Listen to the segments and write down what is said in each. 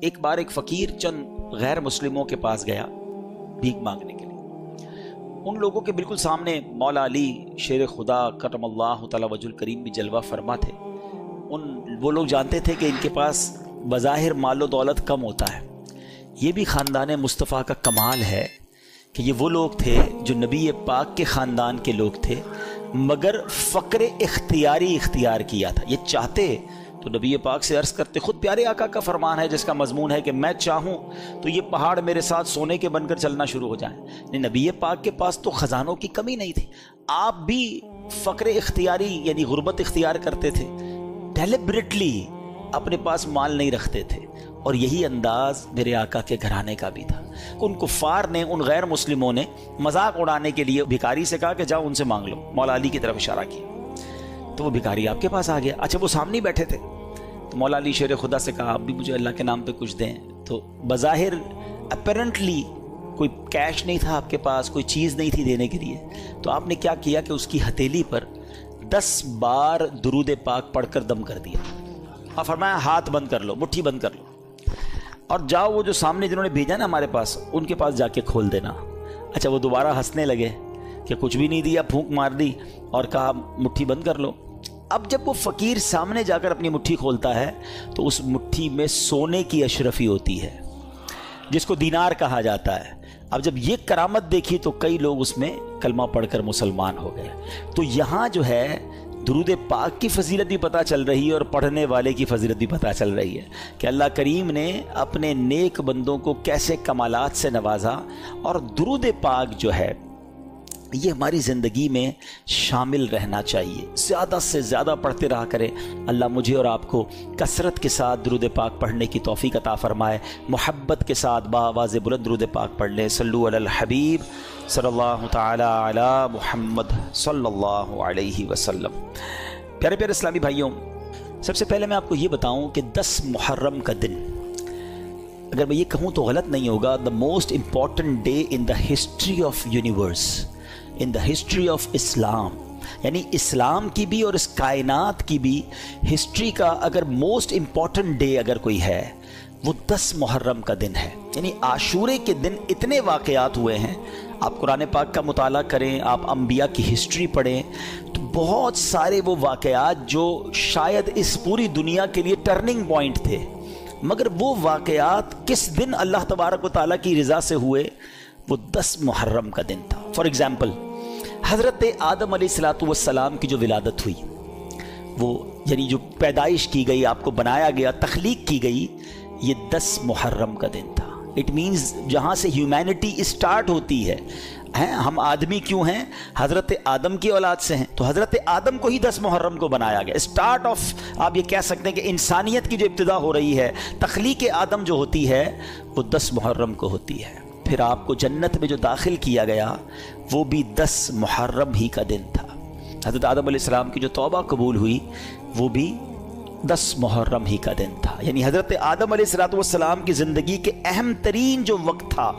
ایک بار ایک فقیر چند غیر مسلموں کے پاس گیا بھیک مانگنے کے لیے. ان لوگوں کے بالکل سامنے مولا علی شیر خدا کرم اللہ تعالی وجہ الکریم بھی جلوہ فرما تھے. وہ لوگ جانتے تھے کہ ان کے پاس بظاہر مال و دولت کم ہوتا ہے. یہ بھی خاندان مصطفیٰ کا کمال ہے کہ یہ وہ لوگ تھے جو نبی پاک کے خاندان کے لوگ تھے، مگر فقر اختیاری اختیار کیا تھا. یہ چاہتے تو نبی پاک سے عرض کرتے، خود پیارے آقا کا فرمان ہے جس کا مضمون ہے کہ میں چاہوں تو یہ پہاڑ میرے ساتھ سونے کے بن کر چلنا شروع ہو جائیں. نبی پاک کے پاس تو خزانوں کی کمی نہیں تھی. آپ بھی فقر اختیاری یعنی غربت اختیار کرتے تھے، ڈیلیبریٹلی اپنے پاس مال نہیں رکھتے تھے. اور یہی انداز میرے آقا کے گھرانے کا بھی تھا. ان کفار نے، ان غیر مسلموں نے مذاق اڑانے کے لیے بھکاری سے کہا کہ جاؤ ان سے مانگ لو. مولا علی کی طرف اشارہ کیا تو وہ بھکاری آپ کے پاس آ گیا. اچھا وہ سامنے بیٹھے تھے تو مولا علی شیر خدا سے کہا آپ بھی مجھے اللہ کے نام پہ کچھ دیں. تو بظاہر اپیرنٹلی کوئی کیش نہیں تھا آپ کے پاس، کوئی چیز نہیں تھی دینے کے لیے. تو آپ نے کیا کیا کہ اس کی ہتھیلی پر 10 بار درود پاک پڑھ کر دم کر دیا اور فرمایا ہاتھ بند کر لو، مٹھی بند کر لو اور جاؤ وہ جو سامنے جنہوں نے بھیجا نا ہمارے پاس ان کے پاس جا کے کھول دینا. اچھا وہ دوبارہ ہنسنے لگے کہ کچھ بھی نہیں دیا، پھونک مار دی اور کہا مٹھی بند کر لو. اب جب وہ فقیر سامنے جا کر اپنی مٹھی کھولتا ہے تو اس مٹھی میں سونے کی اشرفی ہوتی ہے جس کو دینار کہا جاتا ہے. اب جب یہ کرامت دیکھی تو کئی لوگ اس میں کلمہ پڑھ کر مسلمان ہو گئے. تو یہاں جو ہے درود پاک کی فضیلت بھی پتہ چل رہی ہے اور پڑھنے والے کی فضیلت بھی پتہ چل رہی ہے کہ اللہ کریم نے اپنے نیک بندوں کو کیسے کمالات سے نوازا. اور درود پاک جو ہے یہ ہماری زندگی میں شامل رہنا چاہیے، زیادہ سے زیادہ پڑھتے رہا کریں. اللہ مجھے اور آپ کو کثرت کے ساتھ درود پاک پڑھنے کی توفیق عطا فرمائے. محبت کے ساتھ بآواز بلند درود پاک پڑھ لیں. صلو علی الحبیب صلی اللہ تعالی علی محمد صلی اللہ علیہ وسلم. پیارے پیارے اسلامی بھائیوں، سب سے پہلے میں آپ کو یہ بتاؤں کہ 10 محرم کا دن، اگر میں یہ کہوں تو غلط نہیں ہوگا، the most important day in the history of universe, in the history of Islam. یعنی اسلام کی بھی اور اس کائنات کی بھی ہسٹری کا اگر موسٹ امپورٹنٹ ڈے اگر کوئی ہے وہ 10 محرم کا دن ہے. یعنی عاشورے کے دن اتنے واقعات ہوئے ہیں. آپ قرآن پاک کا مطالعہ کریں، آپ انبیاء کی ہسٹری پڑھیں تو بہت سارے وہ واقعات جو شاید اس پوری دنیا کے لیے ٹرننگ پوائنٹ تھے، مگر وہ واقعات کس دن اللہ تبارک و تعالیٰ کی رضا سے ہوئے؟ وہ 10 محرم کا دن تھا. فار ایگزامپل حضرت آدم علیہ السلام کی جو ولادت ہوئی، وہ یعنی جو پیدائش کی گئی، آپ کو بنایا گیا، تخلیق کی گئی، یہ 10 محرم کا دن تھا. اٹ مینز جہاں سے ہیومینٹی اسٹارٹ ہوتی ہے. ہم آدمی کیوں ہیں؟ حضرت آدم کی اولاد سے ہیں، تو حضرت آدم کو ہی 10 محرم کو بنایا گیا. اسٹارٹ آف آپ یہ کہہ سکتے ہیں کہ انسانیت کی جو ابتدا ہو رہی ہے، تخلیق آدم جو ہوتی ہے وہ 10 محرم کو ہوتی ہے. پھر آپ کو جنت میں جو داخل کیا گیا وہ بھی 10 محرم ہی کا دن تھا. حضرت آدم علیہ السلام کی جو توبہ قبول ہوئی وہ بھی 10 محرم ہی کا دن تھا. یعنی حضرت آدم علیہ السلام کی زندگی کے اہم ترین جو وقت تھا،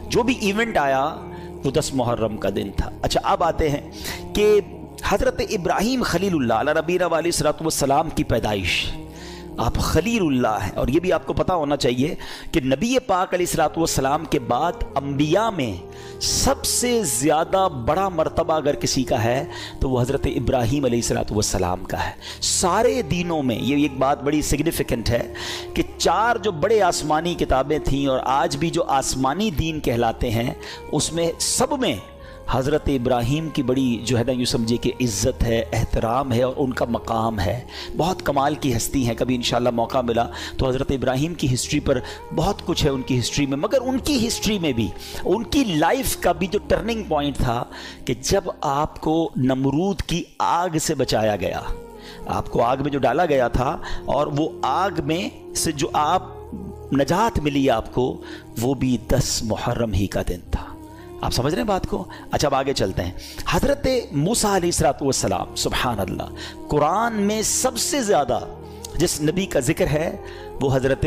جو بھی ایونٹ آیا وہ 10 محرم کا دن تھا. اچھا اب آتے ہیں کہ حضرت ابراہیم خلیل اللہ علیہ نبینا علیہ السلام کی پیدائش، آپ خلیل اللہ ہیں. اور یہ بھی آپ کو پتہ ہونا چاہیے کہ نبی پاک علیہ السلام کے بعد انبیاء میں سب سے زیادہ بڑا مرتبہ اگر کسی کا ہے تو وہ حضرت ابراہیم علیہ السلام کا ہے. سارے دینوں میں یہ ایک بات بڑی سگنیفیکنٹ ہے کہ 4 جو بڑے آسمانی کتابیں تھیں اور آج بھی جو آسمانی دین کہلاتے ہیں، اس میں سب میں حضرت ابراہیم کی بڑی جو ہے نا یوں سمجھے کہ عزت ہے، احترام ہے اور ان کا مقام ہے. بہت کمال کی ہستی ہیں. کبھی انشاءاللہ موقع ملا تو حضرت ابراہیم کی ہسٹری پر بہت کچھ ہے ان کی ہسٹری میں. مگر ان کی ہسٹری میں بھی ان کی لائف کا بھی جو ٹرننگ پوائنٹ تھا کہ جب آپ کو نمرود کی آگ سے بچایا گیا، آپ کو آگ میں جو ڈالا گیا تھا اور وہ آگ میں سے جو آپ نجات ملی آپ کو، وہ بھی 10 محرم ہی کا دن تھا. آپ سمجھ رہے ہیں بات کو؟ اچھا اب آگے چلتے ہیں. حضرت موسیٰ علیہ السلام، سبحان اللہ، قرآن میں سب سے زیادہ جس نبی کا ذکر ہے وہ حضرت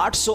800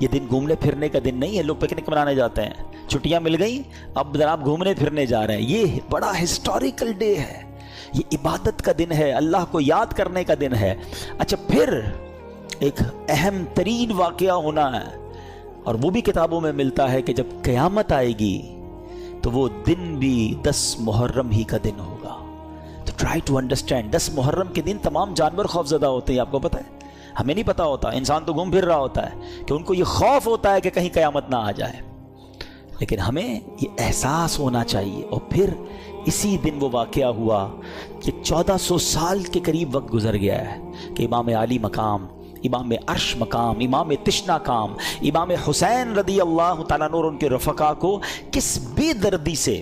یہ دن گھومنے پھرنے کا دن نہیں ہے، لوگ پکنک منانے جاتے ہیں، چھٹیاں مل گئی اب جناب گھومنے پھرنے جا رہے ہیں۔ یہ بڑا ہسٹوریکل ڈے ہے، یہ عبادت کا دن ہے، اللہ کو یاد کرنے کا دن ہے۔ اچھا پھر ایک اہم ترین واقعہ ہونا ہے، اور وہ بھی کتابوں میں ملتا ہے کہ جب قیامت آئے گی تو وہ دن بھی 10 محرم ہی کا دن ہوگا۔ تو ٹرائی ٹو انڈرسٹینڈ، 10 محرم کے دن تمام جانور خوف زدہ ہوتے ہیں، آپ کو پتہ ہے؟ ہمیں نہیں پتا ہوتا، انسان تو گھوم پھر رہا ہوتا ہے کہ ان کو یہ خوف ہوتا ہے کہ کہیں قیامت نہ آ جائے، لیکن ہمیں یہ احساس ہونا چاہیے۔ اور پھر اسی دن وہ واقعہ ہوا کہ 1400 سال کے قریب وقت گزر گیا ہے کہ امام علی مقام، امام عرش مقام، امام تشنا کام، امام حسین رضی اللہ تعالیٰ عنہ اور ان کے رفقا کو کس بے دردی سے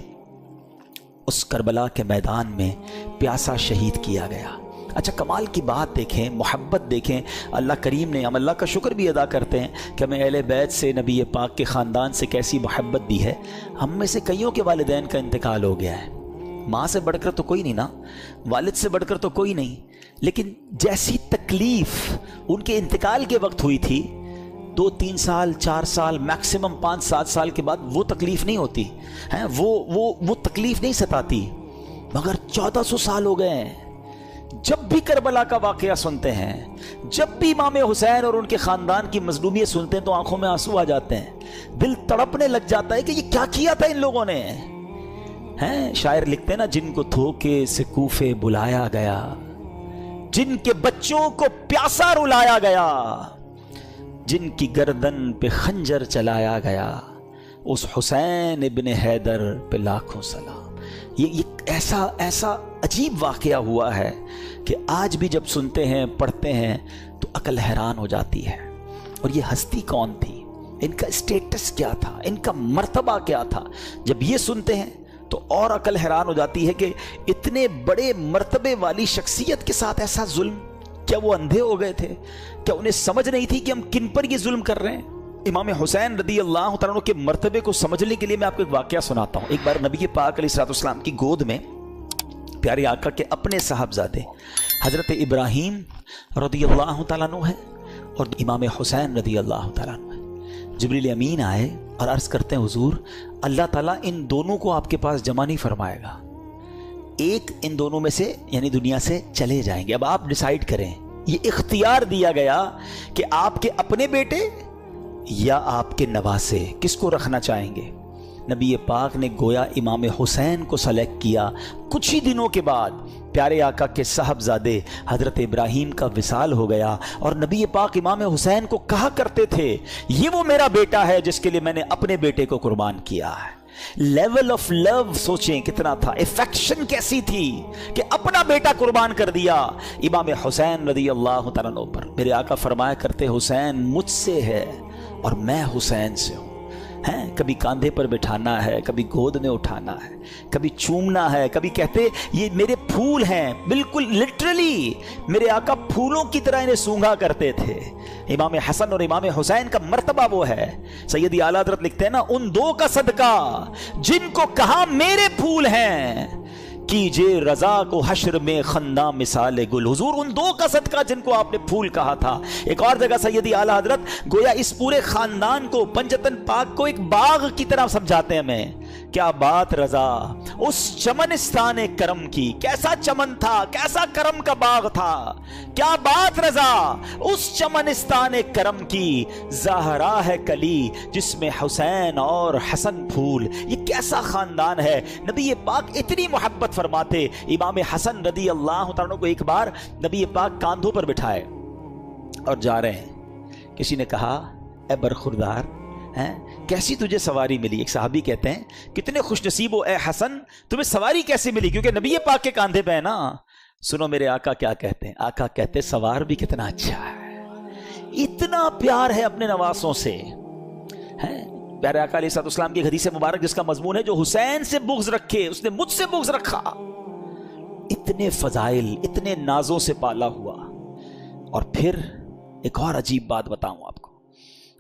اس کربلا کے میدان میں پیاسا شہید کیا گیا۔ اچھا کمال کی بات دیکھیں، محبت دیکھیں، اللہ کریم نے، ہم اللہ کا شکر بھی ادا کرتے ہیں کہ ہمیں اہل بیت سے، نبی پاک کے خاندان سے کیسی محبت دی ہے۔ ہم میں سے کئیوں کے والدین کا انتقال ہو گیا ہے، ماں سے بڑھ کر تو کوئی نہیں نا، والد سے بڑھ کر تو کوئی نہیں، لیکن جیسی تکلیف ان کے انتقال کے وقت ہوئی تھی 2-3 سال 4 سال میکسیمم 5-7 سال کے بعد وہ تکلیف نہیں ہوتی ہے، وہ تکلیف نہیں ستاتی، مگر 1400 سال ہو گئے ہیں۔ جب بھی کربلا کا واقعہ سنتے ہیں، جب بھی امام حسین اور ان کے خاندان کی مظلومیت سنتے ہیں تو آنکھوں میں آنسو آ جاتے ہیں، دل تڑپنے لگ جاتا ہے کہ یہ کیا کیا تھا ان لوگوں نے۔ ہیں شاعر لکھتے ہیں نا، جن کو دھوکے سے کوفے بلایا گیا، جن کے بچوں کو پیاسا رلایا گیا، جن کی گردن پہ خنجر چلایا گیا، اس حسین ابن حیدر پہ لاکھوں سلام۔ یہ ایسا عجیب واقعہ ہوا ہے کہ آج بھی جب سنتے ہیں، پڑھتے ہیں تو عقل حیران ہو جاتی ہے۔ اور یہ ہستی کون تھی، ان کا اسٹیٹس کیا تھا، ان کا مرتبہ کیا تھا، جب یہ سنتے ہیں تو اور عقل حیران ہو جاتی ہے کہ اتنے بڑے مرتبے والی شخصیت کے ساتھ ایسا ظلم۔ کیا وہ اندھے ہو گئے تھے؟ کیا انہیں سمجھ نہیں تھی کہ ہم کن پر یہ ظلم کر رہے ہیں؟ امام حسین رضی اللہ تعالیٰ عنہ کے مرتبے کو سمجھنے کے لیے میں آپ کو ایک واقعہ سناتا ہوں۔ ایک بار نبی پاک علیہ الصلوۃ والسلام کی گود میں پیارے آقا کے اپنے صاحبزادے حضرت ابراہیم رضی اللہ تعالیٰ عنہ ہے اور امام حسین رضی اللہ تعالیٰ عنہ ہے۔ جبریل امین آئے اور عرض کرتے ہیں حضور اللہ تعالیٰ ان دونوں کو آپ کے پاس جمع نہیں فرمائے گا، ایک ان دونوں میں سے یعنی دنیا سے چلے جائیں گے، اب آپ ڈیسائیڈ کریں۔ یہ اختیار دیا گیا کہ آپ کے اپنے بیٹے یا آپ کے نواسے کس کو رکھنا چاہیں گے؟ نبی پاک نے گویا امام حسین کو سلیکٹ کیا۔ کچھ ہی دنوں کے بعد پیارے آقا کے صاحبزادے حضرت ابراہیم کا وصال ہو گیا، اور نبی پاک امام حسین کو کہا کرتے تھے یہ وہ میرا بیٹا ہے جس کے لیے میں نے اپنے بیٹے کو قربان کیا ہے۔ لیول آف لو سوچیں کتنا تھا، افیکشن کیسی تھی کہ اپنا بیٹا قربان کر دیا امام حسین رضی اللہ تعالیٰ عنہ پر۔ میرے آقا فرمایا کرتے حسین مجھ سے ہے اور میں حسین سے ہوں۔ کبھی کاندھے پر بٹھانا ہے، کبھی گود میں اٹھانا ہے، کبھی چومنا ہے، کبھی کہتے یہ میرے پھول ہیں، بالکل لٹرلی میرے آقا پھولوں کی طرح انہیں سونگھا کرتے تھے۔ امام حسن اور امام حسین کا مرتبہ وہ ہے، سیدی اعلیٰ حضرت لکھتے ہیں نا، ان دو کا صدقہ جن کو کہا میرے پھول ہیں، کیجئے رضا کو حشر میں خنداں مثال گل۔ حضور ان دو کا صدقہ جن کو آپ نے پھول کہا تھا۔ ایک اور جگہ سیدی اعلیٰ حضرت گویا اس پورے خاندان کو، پنجتن پاک کو ایک باغ کی طرح سمجھاتے ہیں ہمیں۔ کیا بات رضا اس چمنستان کرم کی، کیسا چمن تھا، کیسا کرم کا باغ تھا، کیا بات رضا اس چمنستان کرم کی، زہرا ہے کلی جس میں حسین اور حسن پھول۔ یہ کیسا خاندان ہے۔ نبی پاک اتنی محبت فرماتے۔ امام حسن رضی اللہ تعالیٰ عنہ کو ایک بار نبی پاک کاندھوں پر بٹھائے اور جا رہے ہیں، کسی نے کہا اے برخوردار کیسی تجھے سواری ملی؟ ایک صحابی کہتے ہیں کتنے خوش نصیب ہو اے حسن، تمہیں سواری کیسی ملی؟ کیونکہ نبی پاک کے کاندھے پہ ہے نا۔ سنو میرے آقا کیا کہتے ہیں، آقا کہتے سوار بھی کتنا اچھا ہے، اتنا پیار ہے اپنے نواسوں سے۔ پیارے آقا علیہ السلام کی حدیث مبارک جس کا مضمون ہے جو حسین سے بغض رکھے اس نے مجھ سے بغض رکھا۔ اتنے فضائل، اتنے نازوں سے پالا ہوا۔ اور پھر ایک اور عجیب بات بتاؤں آپ کو،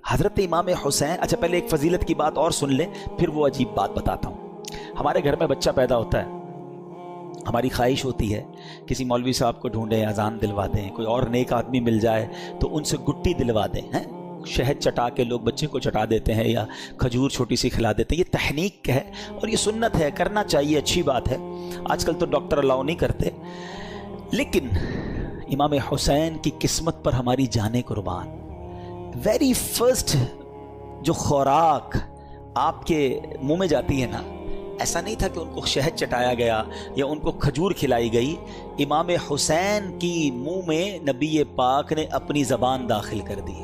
حضرت امام حسین، اچھا پہلے ایک فضیلت کی بات اور سن لیں پھر وہ عجیب بات بتاتا ہوں۔ ہمارے گھر میں بچہ پیدا ہوتا ہے، ہماری خواہش ہوتی ہے کسی مولوی صاحب کو ڈھونڈیں، اذان دلوا دیں، کوئی اور نیک آدمی مل جائے تو ان سے گٹی دلوا دیں، شہد چٹا کے لوگ بچے کو چٹا دیتے ہیں یا کھجور چھوٹی سی کھلا دیتے ہیں. یہ تحنیک ہے اور یہ سنت ہے, کرنا چاہیے, اچھی بات ہے. آج کل تو ڈاکٹر الاؤ نہیں کرتے. لیکن امام حسین کی قسمت پر ہماری جانیں قربان. ویری فرسٹ جو خوراک آپ کے منہ میں جاتی ہے نا, ایسا نہیں تھا کہ ان کو شہد چٹایا گیا یا ان کو کھجور کھلائی گئی. امام حسین کی منہ میں نبی پاک نے اپنی زبان داخل کر دی.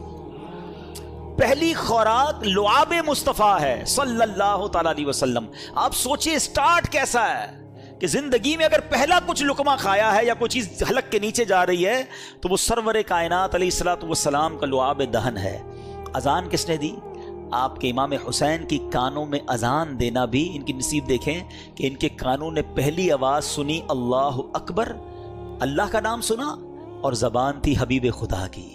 پہلی خوراک لعاب مصطفیٰ ہے صلی اللہ تعالی علیہ وسلم. آپ سوچئے سٹارٹ کیسا ہے کہ زندگی میں اگر پہلا کچھ لقمہ کھایا ہے یا کوئی چیز حلق کے نیچے جا رہی ہے تو وہ سرور کائنات علیہ الصلوۃ والسلام کا لعاب دہن ہے. اذان کس نے دی؟ آپ کے امام حسین کی کانوں میں اذان دینا بھی ان کی نصیب. دیکھیں کہ ان کے کانوں نے پہلی آواز سنی اللہ اکبر, اللہ کا نام سنا, اور زبان تھی حبیب خدا کی.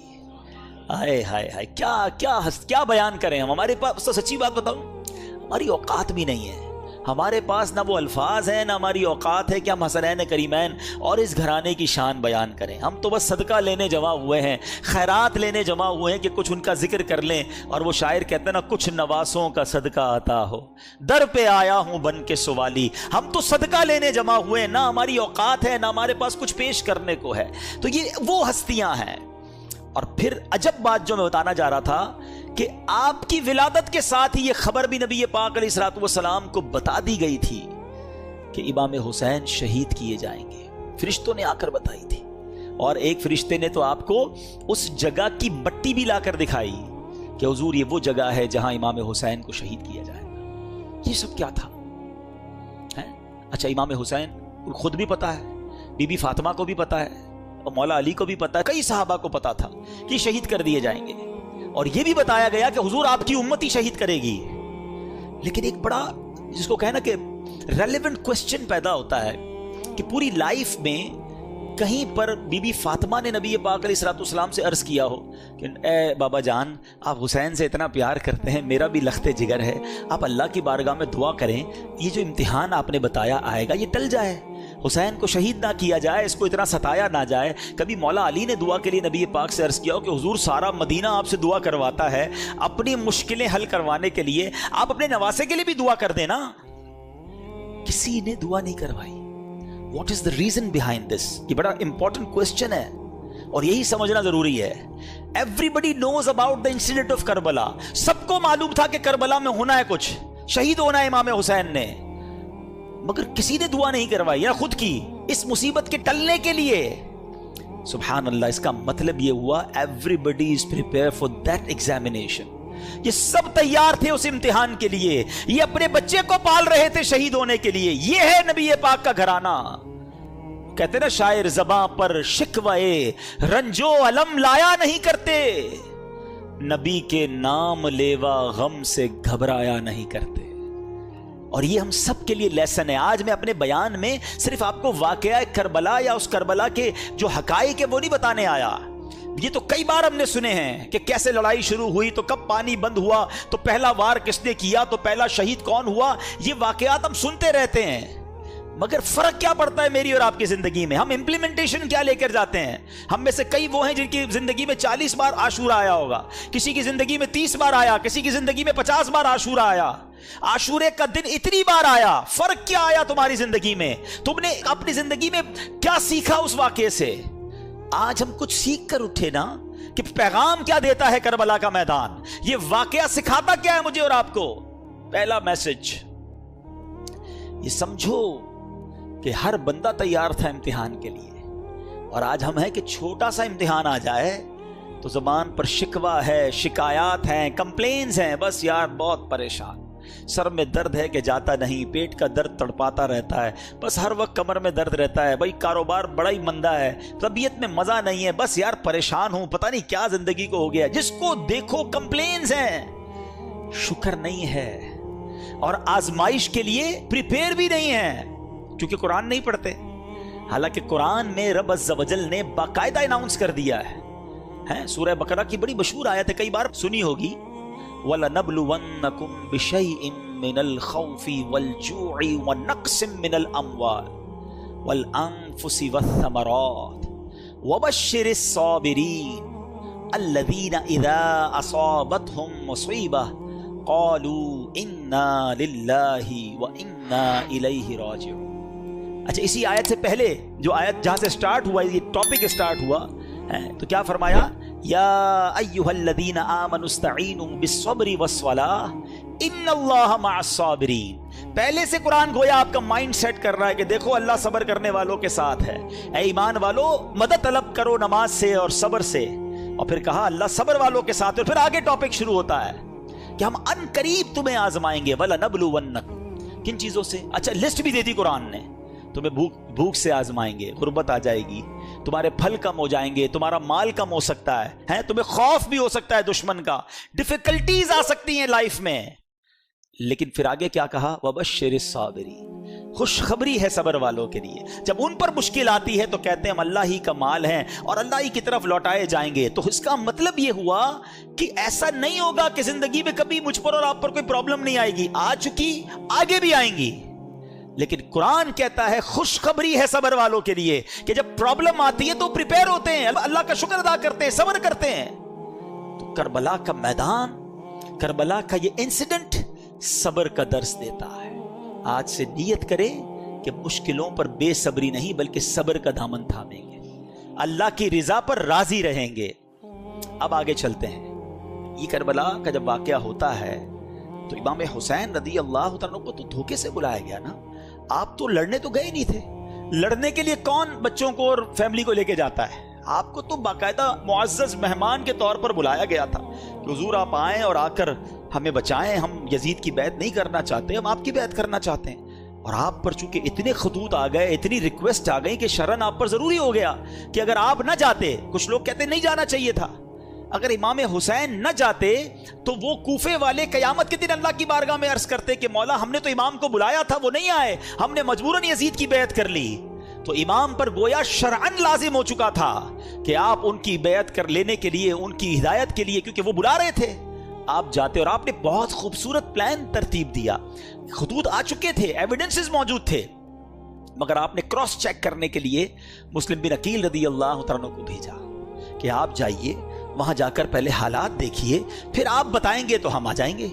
ہائے ہائے ہائے, کیا بیان کریں ہم. ہمارے پاس تو سچی بات بتاؤں, ہماری اوقات بھی نہیں ہے. ہمارے پاس نہ وہ الفاظ ہیں نہ ہماری اوقات ہے کہ ہم حسنین کریمین اور اس گھرانے کی شان بیان کریں. ہم تو بس صدقہ لینے جمع ہوئے ہیں, خیرات لینے جمع ہوئے ہیں کہ کچھ ان کا ذکر کر لیں. اور وہ شاعر کہتے ہیں نا, کچھ نواسوں کا صدقہ عطا ہو, در پہ آیا ہوں بن کے سوالی. ہم تو صدقہ لینے جمع ہوئے ہیں, نہ ہماری اوقات ہے نہ ہمارے پاس کچھ پیش کرنے کو ہے. تو یہ وہ ہستیاں ہیں. اور پھر عجب بات جو میں بتانا جا رہا تھا کہ آپ کی ولادت کے ساتھ ہی یہ خبر بھی نبی پاک علیہ الصلوۃ والسلام کو بتا دی گئی تھی کہ امام حسین شہید کیے جائیں گے. فرشتوں نے آ کر بتائی تھی, اور ایک فرشتے نے تو آپ کو اس جگہ کی مٹی بھی لا کر دکھائی کہ حضور یہ وہ جگہ ہے جہاں امام حسین کو شہید کیا جائے گا. یہ سب کیا تھا؟ اچھا, امام حسین خود بھی پتا ہے, بی بی فاطمہ کو بھی پتا ہے, اور مولا علی کو بھی پتا ہے, کئی صحابہ کو پتا تھا کہ شہید کر دیے جائیں گے. اور یہ بھی بتایا گیا کہ حضور آپ کی امت ہی شہید کرے گی. لیکن ایک بڑا جس کو کہنا کہ ریلیونٹ کوسچن پیدا ہوتا ہے کہ پوری لائف میں کہیں پر بی بی فاطمہ نے نبی پاک علیہ الصلوۃ والسلام سے عرض کیا ہو کہ اے بابا جان, آپ حسین سے اتنا پیار کرتے ہیں, میرا بھی لخت جگر ہے, آپ اللہ کی بارگاہ میں دعا کریں یہ جو امتحان آپ نے بتایا آئے گا یہ ٹل جائے, حسین کو شہید نہ کیا جائے, اس کو اتنا ستایا نہ جائے. کبھی مولا علی نے دعا کے لیے نبی پاک سے عرض کیا ہو کہ حضور سارا مدینہ آپ سے دعا کرواتا ہے, اپنی مشکلیں حل کروانے کے لیے آپ اپنے نواسے کے لیے بھی دعا کر دینا. کسی نے دعا نہیں کروائی. What is the reason behind this? یہ بڑا امپورٹنٹ کوسچن ہے اور یہی سمجھنا ضروری ہے. Everybody knows about the incident of Karbala. سب کو معلوم تھا کہ کربلا میں ہونا ہے, کچھ شہید ہونا ہے امام حسین نے, مگر کسی نے دعا نہیں کروائی یا خود کی اس مصیبت کے ٹلنے کے لیے. سبحان اللہ. اس کا مطلب یہ ہوا everybody is prepared for that examination. یہ سب تیار تھے اس امتحان کے لیے, یہ اپنے بچے کو پال رہے تھے شہید ہونے کے لیے. یہ ہے نبی پاک کا گھرانہ. کہتے نا شاعر, زباں پر شکوے رنجو علم لایا نہیں کرتے, نبی کے نام لیوا غم سے گھبرایا نہیں کرتے. اور یہ ہم سب کے لیے لیسن ہے. آج میں اپنے بیان میں صرف آپ کو واقعہ کربلا یا اس کربلا کے جو حقائق ہے وہ نہیں بتانے آیا. یہ تو کئی بار ہم نے سنے ہیں کہ کیسے لڑائی شروع ہوئی, تو کب پانی بند ہوا, تو پہلا وار کس نے کیا, تو پہلا شہید کون ہوا. یہ واقعات ہم سنتے رہتے ہیں, مگر فرق کیا پڑتا ہے میری اور آپ کی زندگی میں؟ ہم امپلیمنٹیشن کیا لے کر جاتے ہیں؟ ہم میں سے کئی وہ ہیں جن کی زندگی میں 40 بار عاشورہ آیا ہوگا, کسی کی زندگی میں 30 بار آیا, کسی کی زندگی میں 50 بار عاشورہ آیا. عاشورے کا دن اتنی بار آیا, فرق کیا آیا تمہاری زندگی میں؟ تم نے اپنی زندگی میں کیا سیکھا اس واقعے سے؟ آج ہم کچھ سیکھ کر اٹھے نا کہ پیغام کیا دیتا ہے کربلا کا میدان, یہ واقعہ سکھاتا کیا ہے مجھے اور آپ کو. پہلا میسج یہ سمجھو کہ ہر بندہ تیار تھا امتحان کے لیے, اور آج ہم ہیں کہ چھوٹا سا امتحان آ جائے تو زبان پر شکوہ ہے, شکایات ہیں, کمپلینز ہیں, بس یار بہت پریشان, سر میں درد ہے کہ جاتا نہیں, پیٹ کا درد تڑپاتا رہتا ہے, بس ہر وقت کمر میں درد رہتا ہے, بھائی کاروبار بڑا ہی مندہ ہے, طبیعت میں مزہ نہیں ہے, بس یار پریشان ہوں, پتہ نہیں کیا زندگی کو ہو گیا. جس کو دیکھو کمپلینز ہیں, شکر نہیں ہے, اور آزمائش کے لیے پریپیئر بھی نہیں ہے کیونکہ قرآن نہیں پڑھتے. حالانکہ قرآن میں رب عز و جل نے باقاعدہ اناؤنس کر دیا ہے. سورہ بقرہ کی بڑی مشہور آیت ہے, کئی بار سنی ہوگی, وَلَنَبْلُوَنَّكُمْ بِشَيْءٍ مِّنَ الْخَوْفِ وَالْجُوعِ وَنَقْصٍ مِّنَ الْأَمْوَالِ وَالْأَنفُسِ وَالثَّمَرَاتِ وَبَشِّرِ الصَّابِرِينَ الذین اذا اصابتهم مصیبہ قالوا انا للہ وانا الیہ راجعون. اچھا اسی آیت سے پہلے جو آیت جہاں سے سٹارٹ ہوا، یہ ٹاپک سٹارٹ ہوا تو کیا فرمایا؟ یا ایھا الذین آمنوا استعینوا بالصبر والصلاۃ ان اللہ مع الصابرین. پہلے سے قرآن گویا آپ کا مائنڈ سیٹ کر رہا ہے کہ دیکھو اللہ صبر کرنے والوں کے ساتھ ہے. اے ایمان والو مدد طلب کرو نماز سے اور صبر سے. اور پھر کہا اللہ صبر والوں کے ساتھ. اور پھر آگے ٹاپک شروع ہوتا ہے کہ ہم ان قریب تمہیں آزمائیں گے. وَلَنَبْلُوَنَّكُمْ. کن چیزوں سے؟ اچھا لسٹ بھی دے دی قرآن نے. تمہیں بھوک سے آزمائیں گے، غربت آ جائے گی، تمہارے پھل کم ہو جائیں گے، تمہارا مال کم ہو سکتا ہے، تمہیں خوف بھی ہو سکتا ہے دشمن کا، ڈیفیکلٹیز آ سکتی ہیں لائف میں. لیکن پھر آگے کیا کہا؟ وَبَشِّرِ الصَّابِرِينَ. خوشخبری ہے صبر والوں کے لیے. جب ان پر مشکل آتی ہے تو کہتے ہیں ہم اللہ ہی کا مال ہیں اور اللہ ہی کی طرف لوٹائے جائیں گے. تو اس کا مطلب یہ ہوا کہ ایسا نہیں ہوگا کہ زندگی میں کبھی مجھ پر اور آپ پر کوئی پرابلم نہیں آئے گی. آ چکی، آگے بھی آئیں گی. لیکن قرآن کہتا ہے خوشخبری ہے صبر والوں کے لیے کہ جب پرابلم آتی ہے تو پریپیئر ہوتے ہیں، اللہ کا شکر ادا کرتے ہیں، صبر کرتے ہیں. تو کربلا کا میدان، کربلا کا یہ انسیڈنٹ صبر کا درس دیتا ہے. آج سے نیت کریں کہ مشکلوں پر بے صبری نہیں بلکہ صبر کا دامن تھامیں گے، اللہ کی رضا پر راضی رہیں گے. اب آگے چلتے ہیں. یہ کربلا کا جب واقعہ ہوتا ہے تو امام حسین رضی اللہ عنہ کو تو دھوکے سے بلایا گیا نا. آپ تو لڑنے تو گئے نہیں تھے. لڑنے کے لیے کون بچوں کو اور فیملی کو لے کے جاتا ہے؟ آپ کو تو باقاعدہ معزز مہمان کے طور پر بلایا گیا تھا کہ حضور آپ آئیں اور آ کر ہمیں بچائیں. ہم یزید کی بیعت نہیں کرنا چاہتے، ہم آپ کی بیعت کرنا چاہتے ہیں. اور آپ پر چونکہ اتنے خطوط آ گئے، اتنی ریکویسٹ آ گئی کہ شرن آپ پر ضروری ہو گیا کہ اگر آپ نہ جاتے، کچھ لوگ کہتے نہیں جانا چاہیے تھا، اگر امام حسین نہ جاتے تو وہ کوفے والے قیامت کے دن اللہ کی بارگاہ میں عرض کرتے کہ مولا ہم نے تو امام کو بلایا تھا، وہ نہیں آئے، ہم نے مجبوراً یزید کی بیعت کر لی. تو امام پر گویا شرعاً لازم ہو چکا تھا کہ آپ ان کی بیعت کر لینے کے لیے، ان کی ہدایت کے لیے، کیونکہ وہ بلا رہے تھے، آپ جاتے. اور آپ نے بہت خوبصورت پلان ترتیب دیا. خطوط آ چکے تھے، ایویڈنسز موجود تھے، مگر آپ نے کراس چیک کرنے کے لیے مسلم بن عقیل رضی اللہ عنہ کو بھیجا کہ آپ جائیے، وہاں جا کر پہلے حالات دیکھیے، پھر آپ بتائیں گے تو ہم آ جائیں گے.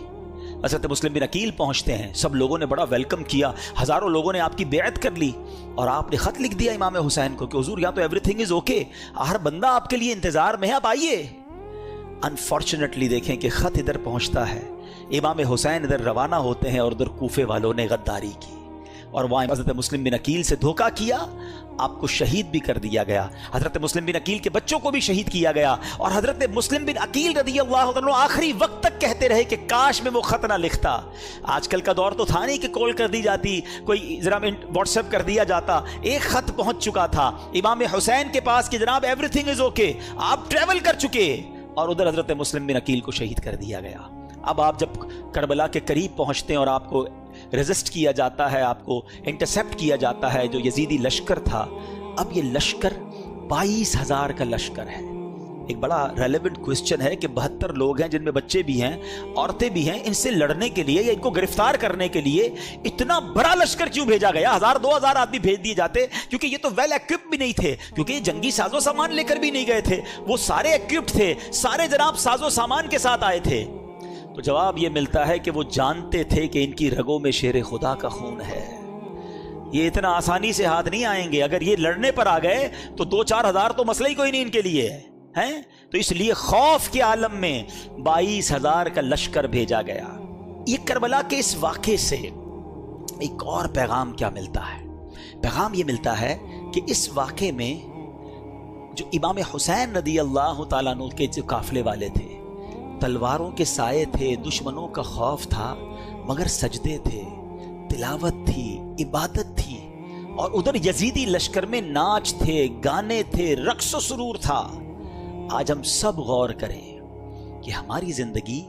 حضرت مسلم بن عقیل پہنچتے ہیں، سب لوگوں نے بڑا ویلکم کیا، ہزاروں لوگوں نے آپ کی بیعت کر لی. اور آپ نے خط لکھ دیا امام حسین کو کہ حضور یہاں تو ایوری تھنگ از اوکے، ہر بندہ آپ کے لیے انتظار میں ہے، آپ آئیے. انفارچونیٹلی دیکھیں کہ خط ادھر پہنچتا ہے، امام حسین ادھر روانہ ہوتے ہیں اور ادھر کوفے والوں نے غداری کی اور وہاں حضرت مسلم بن عقیل سے دھوکہ کیا. آپ کو شہید بھی کر دیا گیا، حضرت مسلم بن عقیل کے بچوں کو بھی شہید کیا گیا. اور حضرت مسلم بن عقیل رضی اللہ عنہ آخری وقت تک کہتے رہے کہ کاش میں وہ خط نہ لکھتا. آج کل کا دور تو تھا نہیں کہ کال کر دی جاتی، کوئی ذرا واٹس ایپ کر دیا جاتا. ایک خط پہنچ چکا تھا امام حسین کے پاس کہ جناب ایوری تھنگ از اوکے، آپ ٹریول کر چکے، اور ادھر حضرت مسلم بن عقیل کو شہید کر دیا گیا. اب آپ جب کربلا کے قریب پہنچتے ہیں اور آپ کو ریزسٹ کیا جاتا ہے، آپ کو انٹرسیپٹ کیا جاتا ہے جو یزیدی لشکر تھا. اب یہ لشکر 22,000 کا لشکر ہے. ایک بڑا ریلیونٹ کوسچن ہے کہ 72 لوگ ہیں جن میں بچے بھی ہیں، عورتیں بھی ہیں، ان سے لڑنے کے لیے یا ان کو گرفتار کرنے کے لیے اتنا بڑا لشکر کیوں بھیجا گیا؟ 1000-2000 آدمی بھیج دیے جاتے، کیونکہ یہ تو ویل ایکوپڈ بھی نہیں تھے، کیونکہ یہ جنگی ساز و سامان لے کر بھی نہیں گئے تھے، وہ سارے ایکوپڈ تھے، سارے جناب ساز و سامان کے ساتھ آئے تھے. تو جواب یہ ملتا ہے کہ وہ جانتے تھے کہ ان کی رگوں میں شیر خدا کا خون ہے، یہ اتنا آسانی سے ہاتھ نہیں آئیں گے. اگر یہ لڑنے پر آ گئے تو 2-4 ہزار تو مسئلہ ہی کوئی نہیں ان کے لیے ہے. تو اس لیے خوف کے عالم میں 22,000 کا لشکر بھیجا گیا. یہ کربلا کے اس واقعے سے ایک اور پیغام کیا ملتا ہے؟ پیغام یہ ملتا ہے کہ اس واقعے میں جو امام حسین رضی اللہ تعالیٰ عنہ کے جو قافلے والے تھے، تلواروں کے سائے تھے، دشمنوں کا خوف تھا، مگر سجدے تھے، تلاوت تھی، عبادت تھی. اور ادھر یزیدی لشکر میں ناچ تھے، گانے تھے، رقص و سرور تھا. آج ہم سب غور کریں کہ ہماری زندگی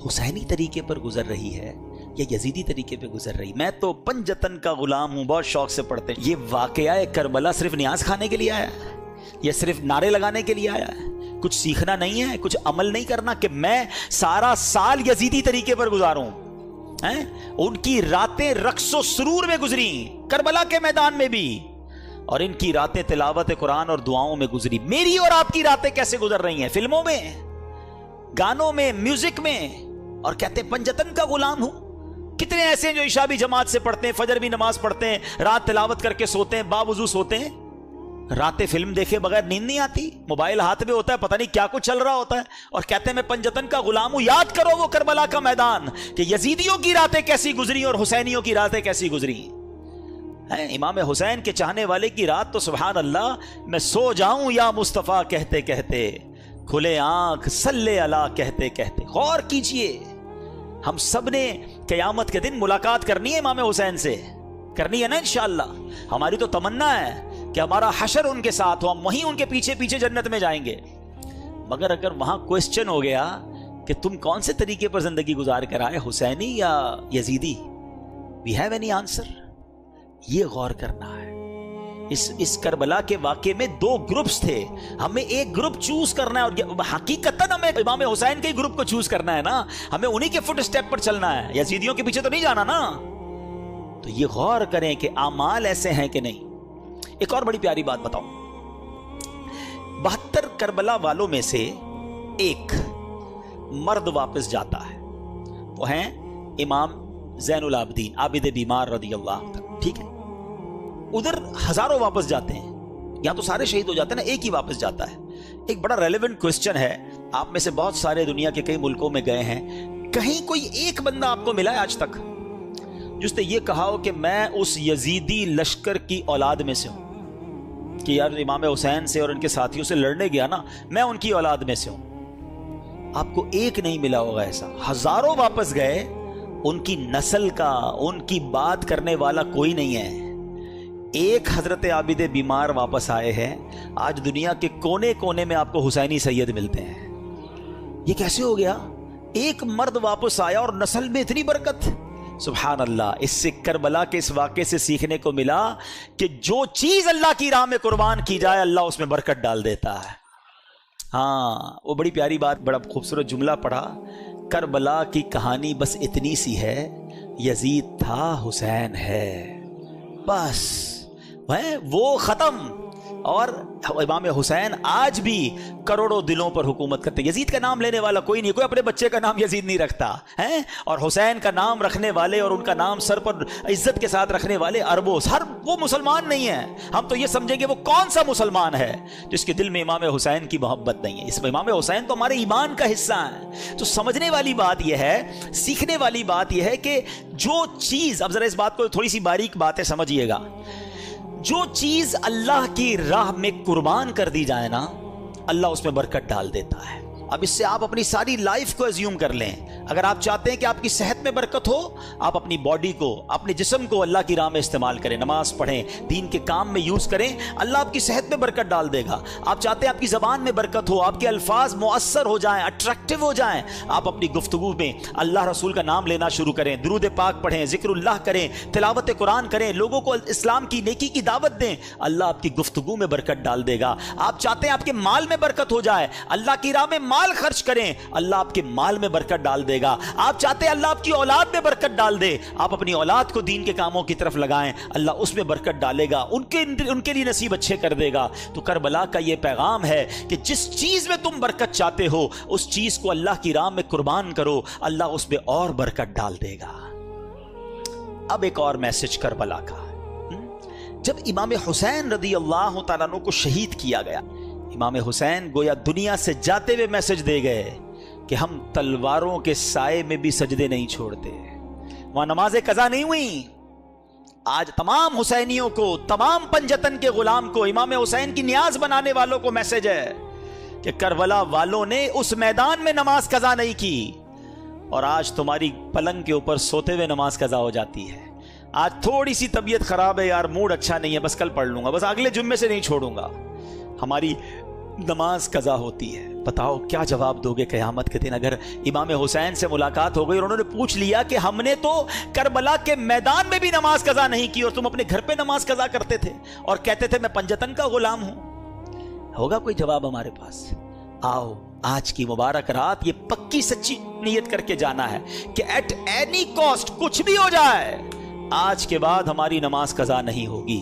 حسینی طریقے پر گزر رہی ہے یا یزیدی طریقے پہ گزر رہی. میں تو پنجتن کا غلام ہوں، بہت شوق سے پڑھتے ہیں. یہ واقعہ کربلا صرف نیاز کھانے کے لیے آیا ہے یا صرف نعرے لگانے کے لیے آیا ہے؟ کچھ سیکھنا نہیں ہے، کچھ عمل نہیں کرنا کہ میں سارا سال یزیدی طریقے پر گزاروں؟ ان کی راتیں رقص و سرور میں گزری، کربلا کے میدان میں بھی. اور ان کی راتیں تلاوت قرآن اور دعاؤں میں گزری. میری اور آپ کی راتیں کیسے گزر رہی ہیں؟ فلموں میں، گانوں میں، میوزک میں، اور کہتے ہیں پنجتن کا غلام ہوں. کتنے ایسے ہیں جو عشاء بھی جماعت سے پڑھتے ہیں، فجر بھی نماز پڑھتے ہیں، رات تلاوت کر کے سوتے ہیں، باوضو سوتے ہیں، راتیں فلم دیکھے بغیر نیند نہیں آتی، موبائل ہاتھ میں ہوتا ہے، پتہ نہیں کیا کچھ چل رہا ہوتا ہے، اور کہتے ہیں میں پنجتن کا غلام ہوں. یاد کرو وہ کربلا کا میدان کہ یزیدیوں کی راتیں کیسی گزری اور حسینیوں کی راتیں کیسی گزری. امام حسین کے چاہنے والے کی رات تو سبحان اللہ، میں سو جاؤں یا مصطفیٰ کہتے کہتے، کھلے آنکھ صلی اللہ کہتے کہتے. غور کیجئے، ہم سب نے قیامت کے دن ملاقات کرنی ہے امام حسین سے، کرنی ہے نا انشاءاللہ. ہماری تو تمنا ہے کہ ہمارا حشر ان کے ساتھ ہو، ہم وہیں ان کے پیچھے پیچھے جنت میں جائیں گے. مگر اگر وہاں کوسچن ہو گیا کہ تم کون سے طریقے پر زندگی گزار کر آئے، حسینی یا یزیدی، وی ہیو اینی آنسر؟ یہ غور کرنا ہے. اس کربلا کے واقعے میں دو گروپس تھے، ہمیں ایک گروپ چوز کرنا ہے، اور حقیقتاً ہمیں امام حسین کے گروپ کو چوز کرنا ہے نا، ہمیں انہی کے فٹ اسٹیپ پر چلنا ہے، یزیدیوں کے پیچھے تو نہیں جانا نا. تو یہ غور کریں کہ اعمال ایسے ہیں کہ نہیں. ایک اور بڑی پیاری بات بتاؤں، 72 کربلا والوں میں سے ایک مرد واپس جاتا ہے، وہ ہیں امام زین العابدین عابد بیمار رضی اللہ عنہ. ٹھیک ہے، ادھر ہزاروں واپس جاتے ہیں، یہاں تو سارے شہید ہو جاتے ہیں نا، ایک ہی واپس جاتا ہے. ایک بڑا ریلیونٹ کوسچن ہے، آپ میں سے بہت سارے دنیا کے کئی ملکوں میں گئے ہیں، کہیں کوئی ایک بندہ آپ کو ملا ہے آج تک جس نے یہ کہا ہو کہ میں اس یزیدی لشکر کی اولاد میں سے ہوں، کہ یار امام حسین سے اور ان کے ساتھیوں سے لڑنے گیا نا، میں ان کی اولاد میں سے ہوں؟ آپ کو ایک نہیں ملا ہوگا ایسا. ہزاروں واپس گئے، ان کی نسل کا، ان کی بات کرنے والا کوئی نہیں ہے. ایک حضرت عابد بیمار واپس آئے ہیں، آج دنیا کے کونے کونے میں آپ کو حسینی سید ملتے ہیں. یہ کیسے ہو گیا؟ ایک مرد واپس آیا اور نسل میں اتنی برکت. سبحان اللہ. اس سے کربلا کے اس واقعے سے سیکھنے کو ملا کہ جو چیز اللہ کی راہ میں قربان کی جائے اللہ اس میں برکت ڈال دیتا ہے. ہاں، وہ بڑی پیاری بات، بڑا خوبصورت جملہ پڑھا، کربلا کی کہانی بس اتنی سی ہے، یزید تھا حسین ہے، بس وہ ختم. اور امام حسین آج بھی کروڑوں دلوں پر حکومت کرتے ہیں. یزید کا نام لینے والا کوئی نہیں، کوئی اپنے بچے کا نام یزید نہیں رکھتا ہے، اور حسین کا نام رکھنے والے اور ان کا نام سر پر عزت کے ساتھ رکھنے والے اربوں، ہر وہ مسلمان نہیں ہے. ہم تو یہ سمجھیں گے وہ کون سا مسلمان ہے جس کے دل میں امام حسین کی محبت نہیں ہے. اس میں امام حسین تو ہمارے ایمان کا حصہ ہے. تو سمجھنے والی بات یہ ہے، سیکھنے والی بات یہ ہے کہ جو چیز، اب ذرا اس بات کو تھوڑی سی باریک باتیں سمجھیے گا، جو چیز اللہ کی راہ میں قربان کر دی جائے نا، اللہ اس میں برکت ڈال دیتا ہے. اب اس سے آپ اپنی ساری لائف کو ایزیوم کر لیں. اگر آپ چاہتے ہیں کہ آپ کی صحت میں برکت ہو، آپ اپنی باڈی کو، اپنے جسم کو اللہ کی راہ میں استعمال کریں، نماز پڑھیں، دین کے کام میں یوز کریں، اللہ آپ کی صحت میں برکت ڈال دے گا. آپ چاہتے ہیں آپ کی زبان میں برکت ہو، آپ کے الفاظ مؤثر ہو جائیں، اٹریکٹیو ہو جائیں، آپ اپنی گفتگو میں اللہ رسول کا نام لینا شروع کریں، درود پاک پڑھیں، ذکر اللہ کریں، تلاوت قرآن کریں، لوگوں کو اسلام کی نیکی کی دعوت دیں، اللہ آپ کی گفتگو میں برکت ڈال دے گا. آپ چاہتے ہیں آپ کے مال میں برکت ہو جائے، اللہ کی راہ میں مال خرچ کریں، اللہ آپ کے مال میں برکت ڈال دے گا. آپ چاہتے ہیں اللہ آپ کی اولاد میں برکت ڈال دے، آپ اپنی اولاد کو دین کے کاموں کی طرف لگائیں، اللہ اس میں برکت ڈالے گا، ان کے لیے نصیب اچھے کر دے گا. تو کربلا کا یہ پیغام ہے کہ جس چیز میں تم برکت چاہتے ہو اس چیز کو اللہ کی راہ میں قربان کرو، اللہ اس میں اور برکت ڈال دے گا. اب ایک اور میسج کربلا کا، جب امام حسین رضی اللہ تعالیٰ عنہ کو شہید کیا گیا، امام حسین گویا دنیا سے جاتے ہوئے میسج دے گئے کہ ہم تلواروں کے سائے میں بھی سجدے نہیں چھوڑتے. وہاں نمازیں قضا نہیں ہوئی. آج تمام حسینیوں کو، تمام پنجتن کے غلام کو، امام حسین کی نیاز بنانے والوں کو میسج ہے کہ کربلا والوں نے اس میدان میں نماز قضا نہیں کی، اور آج تمہاری پلنگ کے اوپر سوتے ہوئے نماز قضا ہو جاتی ہے. آج تھوڑی سی طبیعت خراب ہے یار، موڈ اچھا نہیں ہے، بس کل پڑھ لوں گا، بس اگلے جمعے سے نہیں چھوڑوں گا، ہماری نماز قضا ہوتی ہے. بتاؤ کیا جواب دو گے قیامت کے دن اگر امام حسین سے ملاقات ہو گئی اور انہوں نے پوچھ لیا کہ ہم نے تو کربلا کے میدان میں بھی نماز قضا نہیں کی اور تم اپنے گھر پہ نماز قضا کرتے تھے اور کہتے تھے میں پنجتن کا غلام ہوں؟ ہوگا کوئی جواب ہمارے پاس؟ آؤ آج کی مبارک رات یہ پکی سچی نیت کر کے جانا ہے کہ ایٹ اینی کاسٹ کچھ بھی ہو جائے، آج کے بعد ہماری نماز قضا نہیں ہوگی.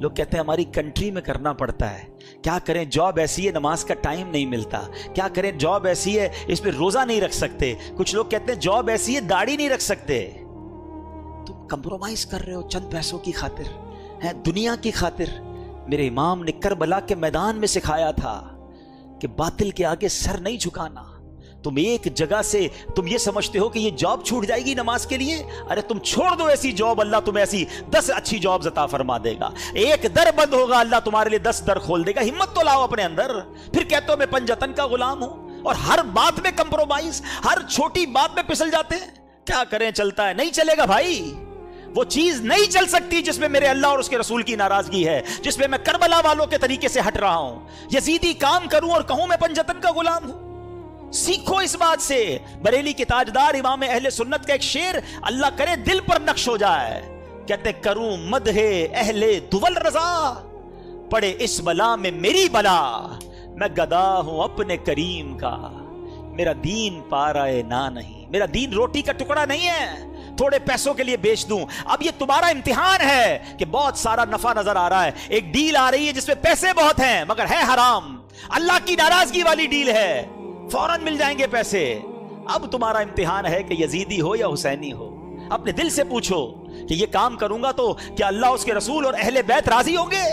لوگ کہتے ہیں ہماری کنٹری میں کرنا پڑتا ہے، کیا کریں جاب ایسی ہے نماز کا ٹائم نہیں ملتا، کیا کریں جاب ایسی ہے اس پہ روزہ نہیں رکھ سکتے، کچھ لوگ کہتے ہیں جاب ایسی ہے داڑھی نہیں رکھ سکتے۔ تم کمپرومائز کر رہے ہو چند پیسوں کی خاطر، ہے دنیا کی خاطر۔ میرے امام نے کربلا کے میدان میں سکھایا تھا کہ باطل کے آگے سر نہیں جھکانا۔ تم ایک جگہ سے تم یہ سمجھتے ہو کہ یہ جاب چھوٹ جائے گی نماز کے لیے، ارے تم چھوڑ دو ایسی جاب، اللہ تمہیں ایسی 10 اچھی جاب عطا فرما دے گا۔ ایک در بند ہوگا، اللہ تمہارے لیے 10 در کھول دے گا۔ ہمت تو لاؤ اپنے اندر۔ پھر کہتے ہو میں پنجتن کا غلام ہوں، اور ہر بات میں کمپرومائز، ہر چھوٹی بات میں پھسل جاتے ہیں۔ کیا کریں، چلتا ہے، نہیں چلے گا بھائی۔ وہ چیز نہیں چل سکتی جس میں میرے اللہ اور اس کے رسول کی ناراضگی ہے، جس میں میں کربلا والوں کے طریقے سے ہٹ رہا ہوں۔ یزیدی کام کروں اور کہوں میں پنجتن کا غلام ہوں؟ سیکھو اس بات سے۔ بریلی کے تاجدار امام اہل سنت کا ایک شعر اللہ کرے دل پر نقش ہو جائے، کہتے کروں مدح اہل دول رضا، پڑے اس بلا میں میری بلا، میں گدا ہوں اپنے کریم کا، میرا دین پارائے نہ نہیں، میرا دین روٹی کا ٹکڑا نہیں ہے تھوڑے پیسوں کے لیے بیچ دوں۔ اب یہ تمہارا امتحان ہے کہ بہت سارا نفع نظر آ رہا ہے، ایک ڈیل آ رہی ہے جس میں پیسے بہت ہیں مگر ہے حرام، اللہ کی ناراضگی والی ڈیل ہے، فوراً مل جائیں گے پیسے۔ اب تمہارا امتحان ہے کہ یزیدی ہو یا حسینی ہو۔ اپنے دل سے پوچھو کہ یہ کام کروں گا تو کیا اللہ اس کے رسول اور اہل بیت راضی ہوں گے،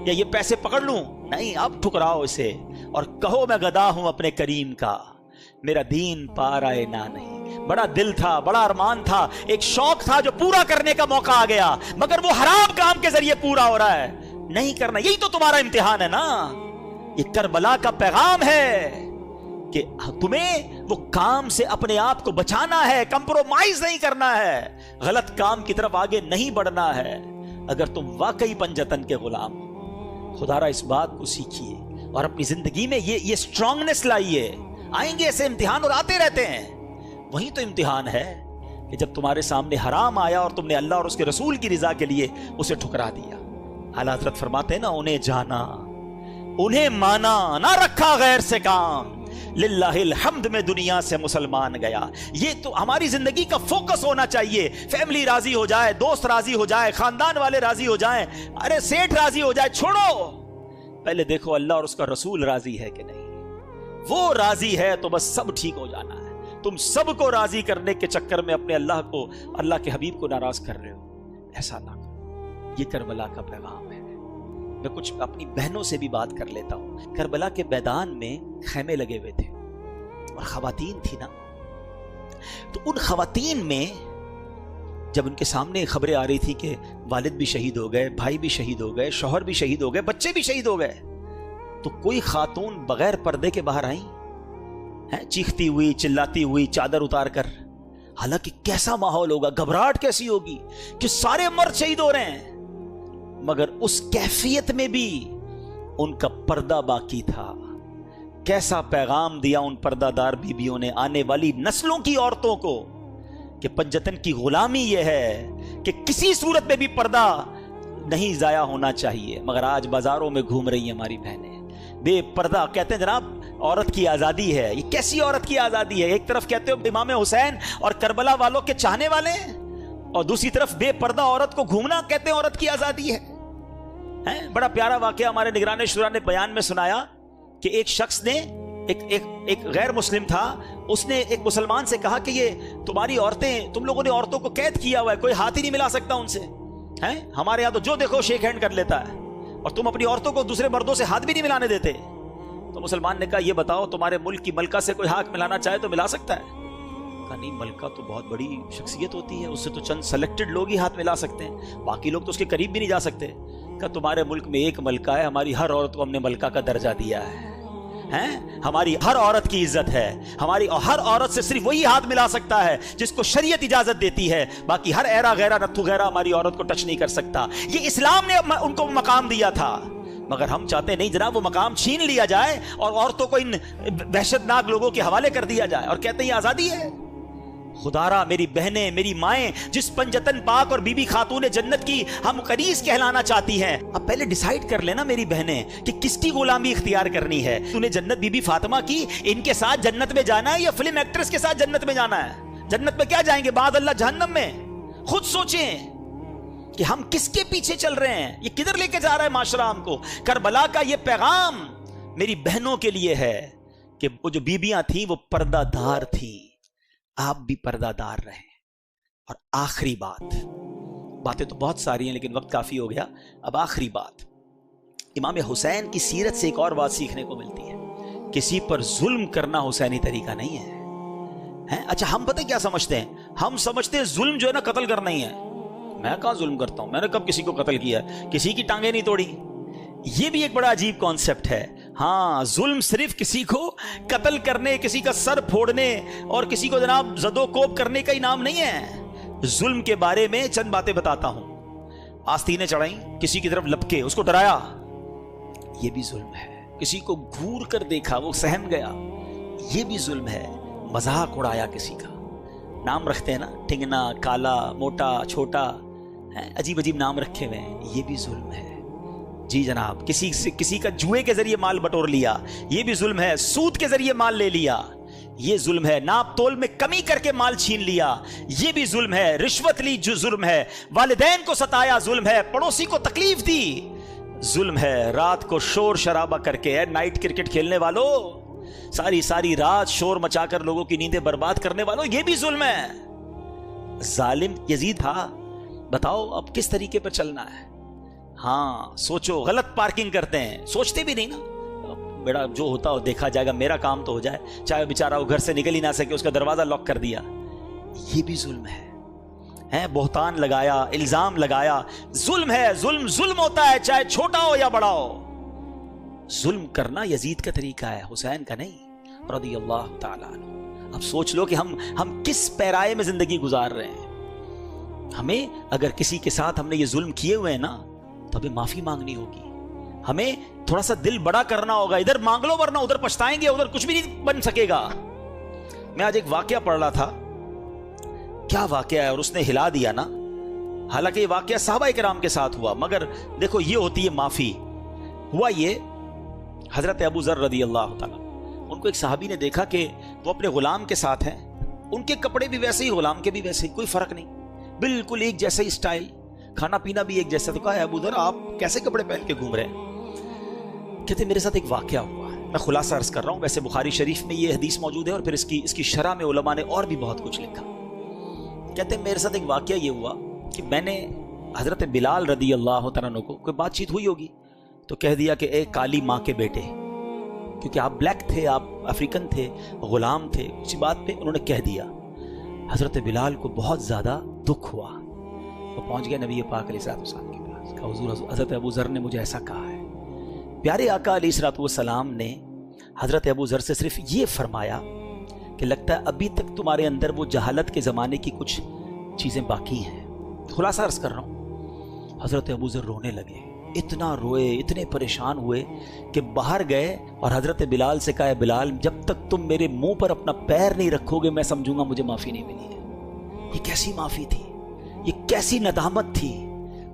یا یہ پیسے پکڑ لوں؟ نہیں، اب ٹھکراؤ اسے اور کہو میں گدا ہوں اپنے کریم کا، میرا دین پارائے نہ نہیں۔ بڑا دل تھا، بڑا ارمان تھا، ایک شوق تھا جو پورا کرنے کا موقع آ گیا، مگر وہ حرام کام کے ذریعے پورا ہو رہا ہے۔ نہیں کرنا، یہی تو تمہارا امتحان ہے نا۔ یہ کربلا کا پیغام ہے کہ تمہیں وہ کام سے اپنے آپ کو بچانا ہے، کمپرومائز نہیں کرنا ہے، غلط کام کی طرف آگے نہیں بڑھنا ہے۔ اگر تم واقعی پنجتن کے غلام ہو، خدا را اس بات کو سیکھیے اور اپنی زندگی میں یہ سٹرونگنس لائیے۔ آئیں گے ایسے امتحان اور آتے رہتے ہیں۔ وہی تو امتحان ہے کہ جب تمہارے سامنے حرام آیا اور تم نے اللہ اور اس کے رسول کی رضا کے لیے اسے ٹھکرا دیا۔ اعلیٰ حضرت فرماتے ہیں نا، انہیں جانا، انہیں مانا، نہ رکھا غیر سے کام، للہ الحمد میں دنیا سے مسلمان گیا۔ یہ تو ہماری زندگی کا فوکس ہونا چاہیے۔ فیملی راضی ہو جائے، دوست راضی ہو جائے، خاندان والے راضی ہو جائیں، ارے سیٹھ راضی ہو جائے، چھوڑو، پہلے دیکھو اللہ اور اس کا رسول راضی ہے کہ نہیں۔ وہ راضی ہے تو بس سب ٹھیک ہو جانا ہے۔ تم سب کو راضی کرنے کے چکر میں اپنے اللہ کو، اللہ کے حبیب کو ناراض کر رہے ہو، ایسا نہ کرو۔ یہ کربلا کا پیغام ہے۔ میں کچھ اپنی بہنوں سے بھی بات کر لیتا ہوں۔ کربلا کے میدان میں خیمے لگے ہوئے تھے اور خواتین تھی نا، تو ان خواتین میں جب ان کے سامنے خبریں آ رہی تھی کہ والد بھی شہید ہو گئے، بھائی بھی شہید ہو گئے، شوہر بھی شہید ہو گئے، بچے بھی شہید ہو گئے، تو کوئی خاتون بغیر پردے کے باہر آئیں، چیختی ہوئی، چلاتی ہوئی، چادر اتار کر۔ حالانکہ کیسا ماحول ہوگا، گھبراہٹ کیسی ہوگی کہ سارے مرد شہید ہو رہے ہیں، مگر اس کیفیت میں بھی ان کا پردہ باقی تھا۔ کیسا پیغام دیا ان پردہ دار بیویوں نے آنے والی نسلوں کی عورتوں کو کہ پنجتن کی غلامی یہ ہے کہ کسی صورت میں بھی پردہ نہیں ضائع ہونا چاہیے۔ مگر آج بازاروں میں گھوم رہی ہیں ہماری بہنیں بے پردہ، کہتے ہیں جناب عورت کی آزادی ہے۔ یہ کیسی عورت کی آزادی ہے؟ ایک طرف کہتے ہو امام حسین اور کربلا والوں کے چاہنے والے ہیں، اور دوسری طرف بے پردہ عورت کو گھومنا کہتے ہیں عورت کی آزادی ہے۔ بڑا پیارا واقعہ ہمارے نگران شورا نے بیان میں سنایا کہ ایک شخص نے، ایک غیر مسلم تھا، اس نے ایک مسلمان سے کہا کہ یہ تمہاری عورتیں، تم لوگوں نے عورتوں کو قید کیا ہوا ہے، کوئی ہاتھ ہی نہیں ملا سکتا ان سے، ہمارے یہاں تو جو دیکھو شیک ہینڈ کر لیتا ہے، اور تم اپنی عورتوں کو دوسرے مردوں سے ہاتھ بھی نہیں ملانے دیتے۔ تو مسلمان نے کہا یہ بتاؤ تمہارے ملک کی ملکہ سے کوئی ہاتھ ملانا چاہے تو ملا سکتا ہے؟ کہا نہیں، ملکہ تو بہت بڑی شخصیت ہوتی ہے، اس سے تو چند سلیکٹڈ لوگ ہی ہاتھ ملا سکتے ہیں، باقی لوگ تو اس کے قریب بھی نہیں جا سکتے۔ کہا تمہارے ملک میں ایک ملکہ ہے، ہماری ہر عورت کو ہم نے ملکہ کا درجہ دیا ہے، ہماری ہر عورت کی عزت ہے، ہماری ہر عورت سے صرف وہی ہاتھ ملا سکتا ہے جس کو شریعت اجازت دیتی ہے، باقی ہر ایرا غیرہ نتھو غیرہ ہماری عورت کو ٹچ نہیں کر سکتا۔ یہ اسلام نے ان کو مقام دیا تھا، مگر ہم چاہتے نہیں جناب وہ مقام چھین لیا جائے اور عورتوں کو ان وحشت ناک لوگوں کے حوالے کر دیا جائے، اور کہتے ہیں یہ آزادی ہے۔ خدارا میری بہنیں، میری مائیں، جس پنجتن پاک اور بی بی خاتون جنت کی ہم قریص کہلانا چاہتی ہیں، اب پہلے ڈیسائیڈ کر لینا میری بہنیں کہ کس کی غلامی اختیار کرنی ہے۔ تو نے جنت بی بی فاطمہ کی، ان کے ساتھ جنت میں جانا ہے یا فلم ایکٹریس کے ساتھ جنت میں جانا ہے؟ جنت میں کیا جائیں گے؟ بعد اللہ جہنم میں۔ خود سوچیں، کہ ہم کس کے پیچھے چل رہے ہیں, یہ کدھر لے کے جا رہا ہے معاشرہ ہم کو. کربلا کا یہ پیغام میری بہنوں کے لیے ہے کہ وہ جو بیبیاں تھیں وہ پردہ دار تھیں, آپ بھی پردہ دار رہیں. اور آخری بات, باتیں تو بہت ساری ہیں لیکن وقت کافی ہو گیا, اب آخری بات, امام حسین کی سیرت سے ایک اور بات سیکھنے کو ملتی ہے. کسی پر ظلم کرنا حسینی طریقہ نہیں ہے. اچھا ہم پتہ کیا سمجھتے ہیں, ہم سمجھتے ہیں ظلم جو ہے نا قتل کرنا ہی ہے. میں کہاں ظلم کرتا ہوں, میں نے کب کسی کو قتل کیا, کسی کی ٹانگیں نہیں توڑی. یہ بھی ایک بڑا عجیب کانسیپٹ ہے. ہاں ظلم صرف کسی کو قتل کرنے, کسی کا سر پھوڑنے اور کسی کو جناب زد و کوب کرنے کا انعام نہیں ہے. ظلم کے بارے میں چند باتیں بتاتا ہوں. آستینیں چڑھائیں, کسی کی طرف لپکے اس کو ڈرایا, یہ بھی ظلم ہے. کسی کو گھور کر دیکھا وہ سہم گیا, یہ بھی ظلم ہے. مذاق اڑایا کسی کا, نام رکھتے ہیں نا, ٹنگنا, کالا, موٹا, چھوٹا, عجیب عجیب نام رکھے ہوئے ہیں, یہ بھی ظلم ہے. جی جناب, کسی کا جوئے کے ذریعے مال بٹور لیا, یہ بھی ظلم ہے. سود کے ذریعے مال لے لیا, یہ ظلم ہے. ناپ تول میں کمی کر کے مال چھین لیا, یہ بھی ظلم ہے. رشوت لی جو ظلم ہے. والدین کو ستایا ظلم ہے. پڑوسی کو تکلیف دی ظلم ہے. رات کو شور شرابہ کر کے, نائٹ کرکٹ کھیلنے والوں, ساری رات شور مچا کر لوگوں کی نیندیں برباد کرنے والوں, یہ بھی ظلم ہے. ظالم یزید تھا, بتاؤ اب کس طریقے پر چلنا ہے. ہاں سوچو, غلط پارکنگ کرتے ہیں, سوچتے بھی نہیں نا, بیڑا جو ہوتا ہو دیکھا جائے گا, میرا کام تو ہو جائے. چاہے بیچارہ وہ گھر سے نکل ہی نہ سکے, اس کا دروازہ لاک کر دیا, یہ بھی ظلم ہے. بہتان لگایا, الزام لگایا, ظلم ہے. ظلم ہوتا ہے چاہے چھوٹا ہو یا بڑا ہو. ظلم کرنا یزید کا طریقہ ہے, حسین کا نہیں رضی اللہ تعالیٰ عنہ. اب سوچ لو کہ ہم کس پیرائے میں زندگی گزار رہے ہیں. ہمیں اگر کسی کے ساتھ ہم نے یہ ظلم کیے ہوئے ہیں نا, تو ہمیں معافی مانگنی ہوگی. ہمیں تھوڑا سا دل بڑا کرنا ہوگا. ادھر مانگ لو ورنہ ادھر پچھتائیں گے, ادھر کچھ بھی نہیں بن سکے گا. میں آج ایک واقعہ پڑھ رہا تھا, کیا واقعہ ہے, اور اس نے ہلا دیا نا. حالانکہ یہ واقعہ صحابہ کرام کے ساتھ ہوا, مگر دیکھو یہ ہوتی ہے معافی. ہوا یہ, حضرت ابو ذر رضی اللہ تعالیٰ, ان کو ایک صحابی نے دیکھا کہ وہ اپنے غلام کے ساتھ ہیں. ان کے کپڑے بھی ویسے ہی, غلام کے بھی ویسے ہی, کوئی فرق نہیں, بالکل ایک جیسا ہی اسٹائل, کھانا پینا بھی ایک جیسا. تو کہا ابو ذر آپ کیسے کپڑے پہن کے گھوم رہے ہیں؟ کہتے میرے ساتھ ایک واقعہ ہوا. میں خلاصہ عرض کر رہا ہوں, ویسے بخاری شریف میں یہ حدیث موجود ہے اور پھر اس کی شرح میں علماء نے اور بھی بہت کچھ لکھا. کہتے میرے ساتھ ایک واقعہ یہ ہوا کہ میں نے حضرت بلال رضی اللہ تعالیٰ عنہ کو, کوئی بات چیت ہوئی ہوگی تو کہہ دیا کہ اے کالی ماں کے بیٹے, کیونکہ آپ بلیک تھے, آپ افریقن تھے, غلام تھے, اسی بات پہ انہوں نے کہہ دیا. حضرت بلال کو بہت زیادہ دکھ ہوا, وہ پہنچ گیا نبی پاک علیہ السلام کے پاس, کہا حضور حضرت ابو ذر نے مجھے ایسا کہا ہے. پیارے آقا علیہ السلام نے حضرت ابو ذر سے صرف یہ فرمایا کہ لگتا ہے ابھی تک تمہارے اندر وہ جہالت کے زمانے کی کچھ چیزیں باقی ہیں. خلاصہ عرض کر رہا ہوں, حضرت ابو ذر رونے لگے, اتنا روئے, اتنے پریشان ہوئے کہ باہر گئے اور حضرت بلال سے کہا بلال جب تک تم میرے منہ پر اپنا پیر نہیں رکھو گے میں سمجھوں گا مجھے معافی نہیں ملی ہے. یہ کیسی معافی تھی, یہ کیسی ندامت تھی.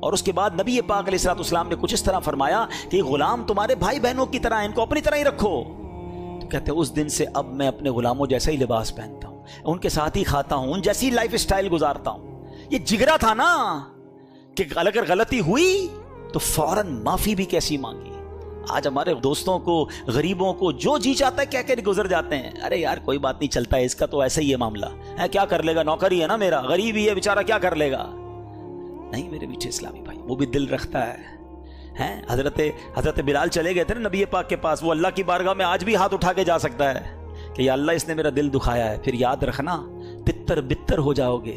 اور اس کے بعد نبی پاک علیہ السلام نے کچھ اس طرح فرمایا کہ یہ غلام تمہارے بھائی بہنوں کی طرح, ان کو اپنی طرح ہی رکھو. تو کہتے ہیں اس دن سے اب میں اپنے غلاموں جیسا ہی لباس پہنتا ہوں, ان کے ساتھ ہی کھاتا ہوں, ان جیسی لائف اسٹائل گزارتا ہوں. یہ جگرا تھا نا کہ اگر غلطی ہوئی تو فوراً معافی بھی کیسی مانگی. آج ہمارے دوستوں کو, غریبوں کو جو جی چاہتا ہے کہہ کے گزر جاتے ہیں, ارے یار کوئی بات نہیں, چلتا ہے, اس کا تو ایسا ہی ہے معاملہ ہے, کیا کر لے گا, نوکر ہی ہے نا میرا, غریب ہی ہے بیچارہ, کیا کر لے گا. نہیں میرے میٹھے اسلامی بھائی, وہ بھی دل رکھتا ہے. حضرت بلال چلے گئے تھے نا نبی پاک کے پاس, وہ اللہ کی بارگاہ میں آج بھی ہاتھ اٹھا کے جا سکتا ہے کہ یا اللہ اس نے میرا دل دکھایا ہے. پھر یاد رکھنا تتر بتر ہو جاؤ گے.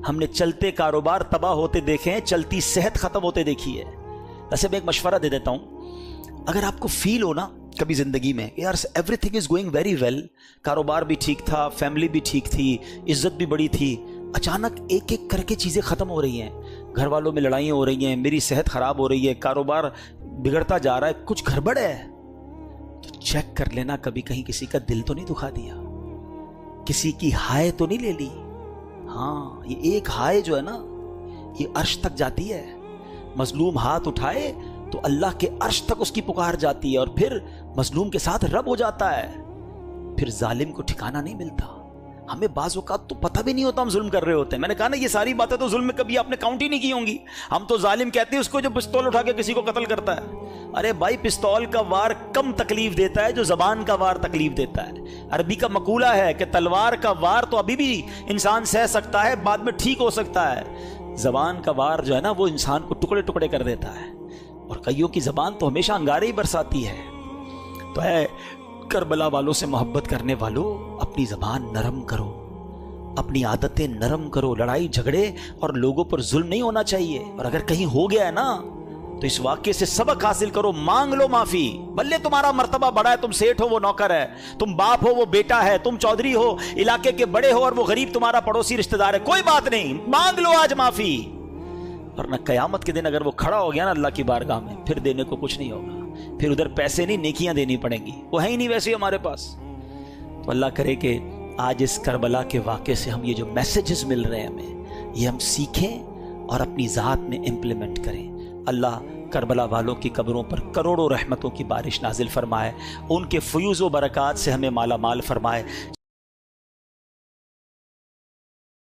ہم نے چلتے کاروبار تباہ ہوتے دیکھے ہیں, چلتی صحت ختم ہوتے دیکھی ہے. ویسے میں ایک مشورہ دے دیتا ہوں, اگر آپ کو فیل ہو نا کبھی زندگی میں یار everything is going very well, کاروبار بھی ٹھیک تھا, فیملی بھی ٹھیک تھی, عزت بھی بڑی تھی, اچانک ایک ایک کر کے چیزیں ختم ہو رہی ہیں, گھر والوں میں لڑائیاں ہو رہی ہیں, میری صحت خراب ہو رہی ہے, کاروبار بگڑتا جا رہا ہے, کچھ گڑبڑ ہے, تو چیک کر لینا کبھی کہیں کسی کا دل تو نہیں دکھا دیا, کسی کی ہائے تو نہیں لے لی. ہاں یہ ایک ہائے جو ہے نا یہ عرش تک جاتی ہے. مظلوم ہاتھ اٹھائے تو اللہ کے عرش تک اس کی پکار جاتی ہے, اور پھر مظلوم کے ساتھ رب ہو جاتا ہے. پھر ظالم کو ٹھکانہ نہیں ملتا. ہمیں بعض اوقات تو پتہ بھی نہیں ہوتا ہم ظلم کر رہے ہوتے ہیں. میں نے کہا نا یہ ساری باتیں تو ظلم میں کبھی آپ نے کاؤنٹ ہی نہیں کی ہوں گی. ہم تو ظالم کہتے ہیں اس کو جو پستول اٹھا کے کسی کو قتل کرتا ہے. ارے بھائی پستول کا وار کم تکلیف دیتا ہے جو زبان کا وار تکلیف دیتا ہے. عربی کا مقولہ ہے کہ تلوار کا وار تو ابھی بھی انسان سہ سکتا ہے, بعد میں ٹھیک ہو سکتا ہے. زبان کا وار جو ہے نا وہ انسان کو ٹکڑے ٹکڑے کر دیتا ہے, اور کئیوں کی زبان تو ہمیشہ انگارے ہی برساتی ہے. تو اے کربلا والوں سے محبت کرنے والوں, اپنی زبان نرم کرو, اپنی عادتیں نرم کرو. لڑائی جھگڑے اور لوگوں پر ظلم نہیں ہونا چاہیے, اور اگر کہیں ہو گیا ہے نا تو اس واقعے سے سبق حاصل کرو, مانگ لو معافی. بلے تمہارا مرتبہ بڑا ہے, تم سیٹھ ہو وہ نوکر ہے, تم باپ ہو وہ بیٹا ہے, تم چودھری ہو علاقے کے بڑے ہو اور وہ غریب تمہارا پڑوسی رشتہ دار ہے, کوئی بات نہیں, مانگ لو آج معافی. ورنہ قیامت کے دن اگر وہ کھڑا ہو گیا نا اللہ کی بارگاہ میں, پھر دینے کو کچھ نہیں ہوگا. پھر ادھر پیسے نہیں نیکیاں دینی پڑیں گی, وہ ہے ہی نہیں ویسے ہمارے پاس. تو اللہ کرے کہ آج اس کربلا کے واقعے سے ہم یہ جو میسیجز مل رہے ہیں ہمیں, یہ ہم سیکھیں اور اپنی ذات میں امپلیمنٹ کریں. اللہ کربلا والوں کی قبروں پر کروڑوں رحمتوں کی بارش نازل فرمائے, ان کے فیوز و برکات سے ہمیں مالا مال فرمائے.